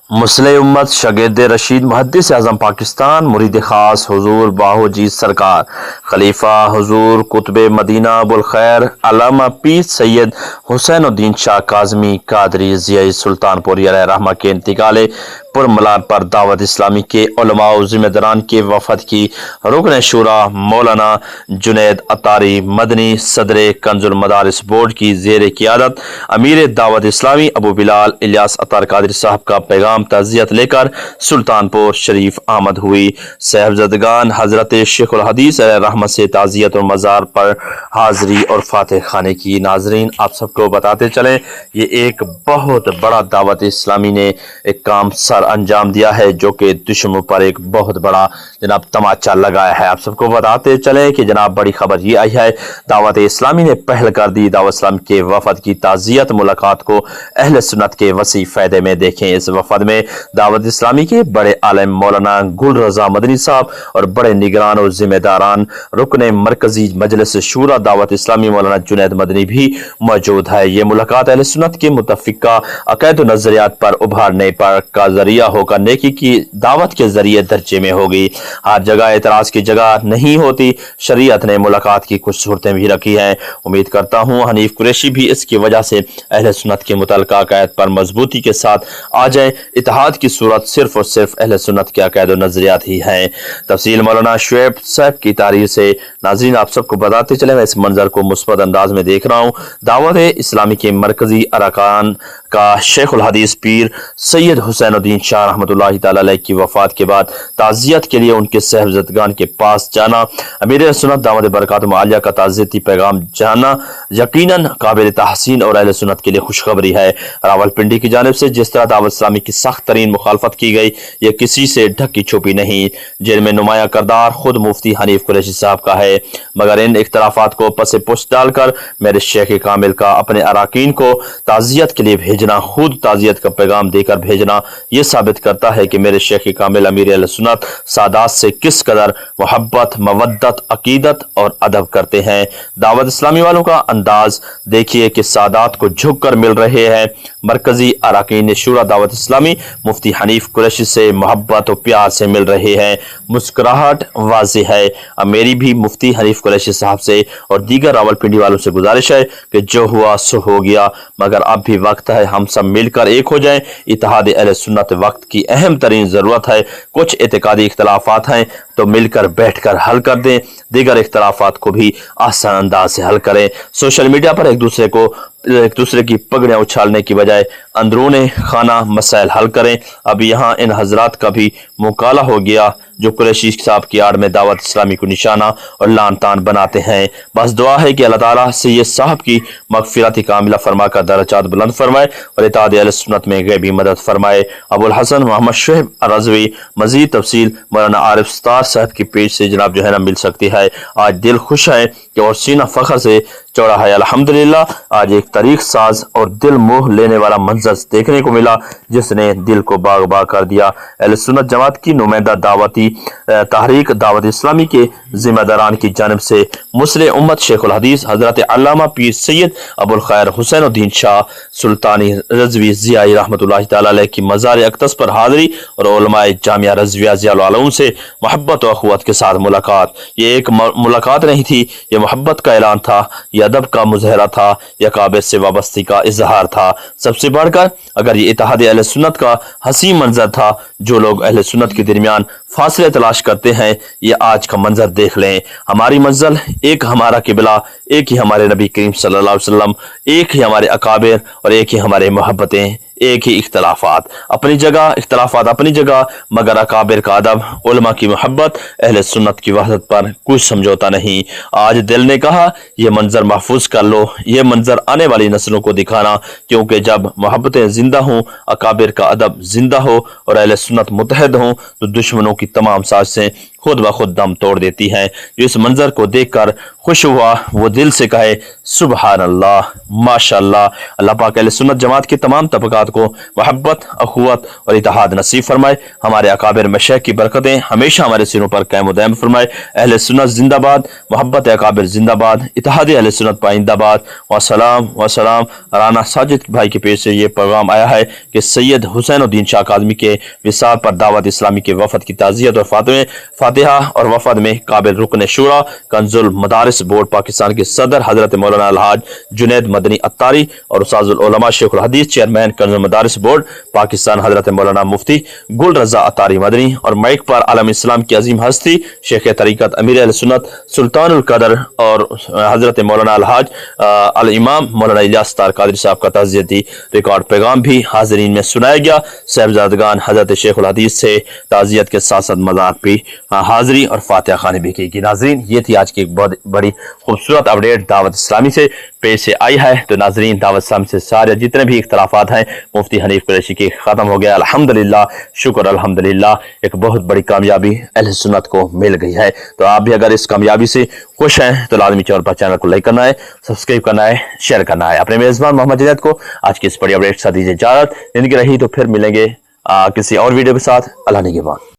मुस्लिम उम्मत शगीर्द रशीद मुहद्दिस आज़म पाकिस्तान मुरीद ख़ास हुजूर बाहोजीत सरकार खलीफा हुजूर कुतुब मदीना अबुल खैर अल्लामा पीर सैयद हुसैनुद्दीन शाह काज़मी कादरी ज़ियाई सुल्तानपुरी अलैहिर्रहमा के इंतकाल पुरमलान पर दावत इस्लामी के उलमा और ज़िम्मेदारान के वफद की रुकन शुरा मौलाना जुनैद अतारी मदनी सदर कंजुल मदारिस बोर्ड की ज़ेर क़ियादत अमीर दावत इस्लामी अबू बिलाल इलियास अतार कादरी साहब का पैगाम ताज़ियत लेकर सुल्तानपुर शरीफ आमद हुई। साहबजादगान हजरत शेखुल हदीस रहमत से ताज़ियत और मज़ार पर हाज़री और फातह खाने की। नाजरीन, आप सबको बताते चलें, ये एक बहुत बड़ा दावत इस्लामी ने एक काम सर अंजाम दिया है जो कि दुश्मनों पर एक बहुत बड़ा जनाब तमाचा लगाया है। आप सबको बताते चलें कि जनाब बड़ी खबर ये आई है, दावत इस्लामी ने पहल कर दी। दावत इस्लाम के वफद की ताज़ियत मुलाकात को अहले सुन्नत के वसी फ़ायदे में देखें। इस वफद में दावत इस्लामी के बड़े आलिम मौलाना गुल रजा मदनी साहब और बड़े निगरान और जिम्मेदारान रुकने मरकजी मजलिस शूरा दावत इस्लामी मौलाना जुनैद मदनी भी मौजूद है। ये मुलाकात अहले सुन्नत के मुतफ़िका अक़ीदा नज़रियात पर उभारने पर का जरिया होकर नेकी की दावत के जरिए दर्जे में होगी। हर जगह एतराज की जगह नहीं होती। शरीयत ने मुलाकात की कुछ सूरतें भी रखी हैं। उम्मीद करता हूँ हनीफ कुरैशी भी इसकी वजह से अहले सुन्नत के मुतल्लिक़ा अक़ायद पर मजबूती के साथ आ जाए। इत्तेहाद की सूरत सिर्फ और सिर्फ अहले सुन्नत के अक़ायद नज़रियात ही हैं। तफसील मौलाना शुएब साहब की तारीर से नाज़रीन आप सबको बताते चले। मैं इस मंजर को मुस्बत अंदाज में देख रहा हूँ। दावत इस्लामी के मरकजी अरकान का शेखुल हदीस पीर सैयद हुसैनुद्दीन शाह रहमतुल्लाहि तआला अलैह की वफात के बाद ताज़ियत के लिए उनके साहिबजादगान के पास जाना, अमीर सुन्नत दामद बरकातुहु आलिया का ताज़ियती पैगाम जाना यकीनन काबिल तहसीन और अहले सुन्नत के लिए खुशखबरी है। रावलपिंडी की जानिब से जिस तरह दावत इस्लामी की सख्त तरीन मुखालफत की गई, ये किसी से ढकी छुपी नहीं, जिनमें नुमाया करदार खुद मुफ्ती हनीफ कुरैशी साहब का है। मगर इन इख्तलाफात को पसे पुष्ट डालकर मेरे शेख कामिल का अपने अराकीन को ताज़ियत के लिए भेजना, खुद ताज़ियत का पैगाम देकर भेजना, ये साबित करता है कि मेरे शेख कामिल अमीर अहले सुन्नत सादात से किस कदर मोहब्बत, मवद्दत, अकीदत और अदब करते हैं। दावत इस्लामी वालों का अंदाज देखिए कि सादात को झुक कर मिल रहे हैं। मरकजी अराकीन शुरा दावत इस्लामी मुफ्ती हनीफ कुरैशी से मोहब्बत और प्यार से मिल रहे हैं। मुस्कुराहट वाज़ेह है। अब मेरी भी मुफ्ती हनीफ कुरैशी साहब से और दीगर रावलपिंडी वालों से गुजारिश है कि जो हुआ सो हो गया, मगर अब भी वक्त है हम सब मिलकर एक हो जाएं। इत्तेहाद अहले सुन्नत वक्त की अहम तरीन ज़रूरत है। कुछ एतकादी इख्तलाफात हैं तो मिलकर बैठकर हल कर दें, दीगर इख्तलाफात को भी आसान अंदाज से हल करें। सोशल मीडिया पर एक दूसरे की पगड़ियाँ उछालने की बजाय अंदरूने खाना मसाइल हल करें। अब यहाँ इन हजरात का भी मुकाला हो गया जो कुरैशी साहब की आड़ में दावत इस्लामी को निशाना और लान तान बनाते हैं। बस दुआ है कि अल्लाह ताला सैयद साहब की मग़फ़िरत कामिला फरमा कर दरजात बुलंद फरमाए और इत्तेहाद अहले सुन्नत में गैबी मदद फरमाए। अबुल हसन मोहम्मद शुएब रज़वी। मज़ीद तफसील मौलाना आरिफ सत्तार साहब की पेज से जनाब जो है ना मिल सकती है। आज दिल खुश है कि और सीना फ़ख्र से चौड़ा है। अल्हम्दुलिल्लाह आज एक तारीख साज और दिल मोह लेने वाला मंजर देखने को मिला जिसने दिल को बाग बाग कर दिया। अहले सुन्नत जमात की नुमाइंदा दावती तहरीक दावत इस्लामी के जिम्मेदारान की जानिब से मुस्लिम उम्मत शेखुल हदीस हजरत अल्लामा पीर सैयद अबुल खैर हुसैनुद्दीन शाह सुल्तानी रज़वी ज़ियाई रहमतुल्लाहि तआला अलैह की मज़ार अक़दस पर हाज़री और उलमाए जामिया रज़विया ज़ियाउल आलम से मोहब्बत और अख़ुवत के साथ मुलाकात। ये एक मुलाकात नहीं थी, ये मोहब्बत का ऐलान था, यह अदब का मुज़हरा था, यह काबिल से वाबस्ती का इजहार था। सबसे बढ़कर अगर ये इत्तेहाद अहले सुन्नत का हसीन मंजर था, जो लोग अहले सुन्नत के दरमियान फासले तलाश करते हैं, ये आज का मंजर देख लें। हमारी मंजिल एक, हमारा किबला एक ही, हमारे नबी करीम सल्लल्लाहु अलैहि वसल्लम एक ही, हमारे अकाबिर और एक ही हमारे मोहब्बतें, एक ही इख्तलाफात अपनी जगह, इख्तलाफात अपनी जगह, मगर अकाबिर का अदब, उलमा की मोहब्बत, अहले सुन्नत की वहदत पर कुछ समझौता नहीं। आज दिल ने कहा यह मंजर महफूज कर लो, यह मंजर आने वाली नस्लों को दिखाना, क्योंकि जब मोहब्बतें जिंदा हों, अकाबिर का अदब जिंदा हो और अहले सुन्नत मुत्तहद हों, तो दुश्मनों की तमाम साजिशें खुद ब खुद दम तोड़ देती हैं। जो इस मंजर को देखकर खुश हुआ वो दिल से कहे सुबहान अल्लाह, माशाअल्लाह। अल्लाह पाक अहले सुन्नत जमात के तमाम तबकात को मोहब्बत, अखुवत और इत्तेहाद नसीब फरमाए। हमारे अकाबिर मशैख की बरकतें हमेशा हमारे सिरों पर कायम दायम फरमाए। अहले सुन्नत जिंदाबाद, मोहब्बत अकाबिर जिंदाबाद, इत्तेहाद अहले सुन्नत पाइंदाबाद। वसलाम वसलाम। राना साजिद भाई के पेश से ये पैगाम आया है कि सैयद हुसैनुद्दीन शाह काज़मी के विसाल पर दावत इस्लामी के वफद की ताज़ियत और फातिहा और वफद में काबिल रुकन शूरा कंजुल मदारिस बोर्ड पाकिस्तान के सदर हजरत मौलाना अलहाज जुनैद मदनी अत्तारी और उस्ताजुल उलमा शेखुल हदीस चेयरमैन कंजुल मदारिस बोर्ड पाकिस्तान हजरत मौलाना मुफ्ती गुल रजा अत्तारी मदनी और माइक पर आलम इस्लाम की अजीम हस्ती शेख तरीक़त अमीर अहले सुन्नत सुल्तानुल कदर और हजरत मौलाना अलहाज अल इमाम मौलाना इलियास तार कादरी साहब का ताज़ियती रिकॉर्ड पैगाम भी हाज़रीन में सुनाया गया। साहिबजादगान हजरत शेखुल हदीस से ताज़ियत के साथ साथ मज़ार भी हाज़री और फातिहा खानी भी की। नाज़रीन, ये थी आज की एक बहुत बड़ी खूबसूरत अपडेट दावत इस्लामी से पेश से आई है। तो नाज़रीन, दावत इस्लामी से सारे जितने भी इख्तलाफात हैं मुफ्ती हनीफ कुरैशी के ख़त्म हो गया, अल्हम्दुलिल्लाह, शुक्र अल्हम्दुलिल्लाह। एक बहुत बड़ी कामयाबी अहले सुन्नत को मिल गई है। तो आप भी अगर इस कामयाबी से खुश हैं तो लाजमी चैनल को लाइक करना है, सब्सक्राइब करना है, शेयर करना है। अपने मेज़बान मोहम्मद जुनैद को आज की इस बड़ी अपडेट के साथ दीजिए इजाज़त। जिंदगी रही तो फिर मिलेंगे किसी और वीडियो के साथ। अल्लाह निगहबान।